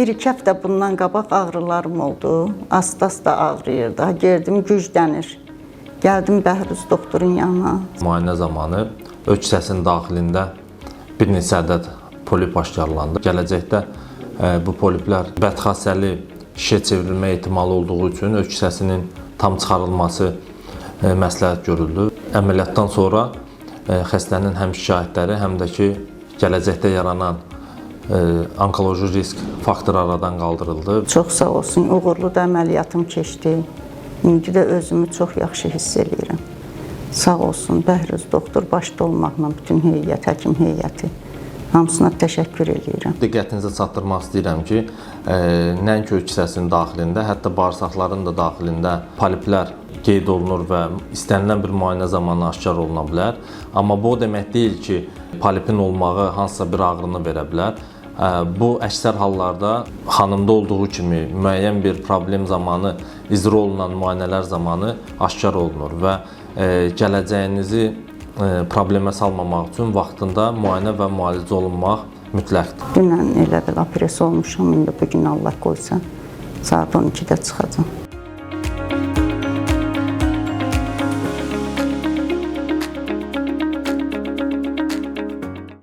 Bir-iki həftə bundan qabaq ağrılarım oldu. Asta-asta ağrıyırdı. Girdim, güclənir. Gəldim Bəhruz doktorun yanına. Müayinə zamanı öz kisəsinin daxilində bir neçə ədəd polip aşkarlandı. Gələcəkdə bu poliplər bədxassəli şişə çevrilmə ehtimalı olduğu üçün öz kisəsinin tam çıxarılması məsləhət görüldü. Əməliyyatdan sonra xəstənin həm şikayətləri, həm də ki, gələcəkdə yaranan onkoloji risk faktoru aradan qaldırıldı. Çox sağ olsun, uğurlu da əməliyyatım keçdi. İndi də özümü çox yaxşı hiss edirəm. Sağ olsun, Bəhruz doktor başda olmaqla bütün heyət, həkim heyəti. Hamısına təşəkkür edirəm. Diqqətinizə çatdırmaq istəyirəm ki, nəinki öz kisəsinin daxilində, hətta bağırsaqların da daxilində poliplər qeyd olunur və istənilən bir müayinə zamanı aşkar oluna bilər. Amma bu o demək deyil ki, polipin olmağı hansısa bir ağrını verə bilər. Bu əksər hallarda xanımda olduğu kimi müəyyən bir problem zamanı icra olunan müayinələr zamanı aşkar olunur və gələcəyinizi problemə salmamaq üçün vaxtında müayinə və müalicə olunmaq mütləqdir. Dünən elə belə operasiya olmuşam, indi bugün Allah qoysa saat 12-də çıxacam.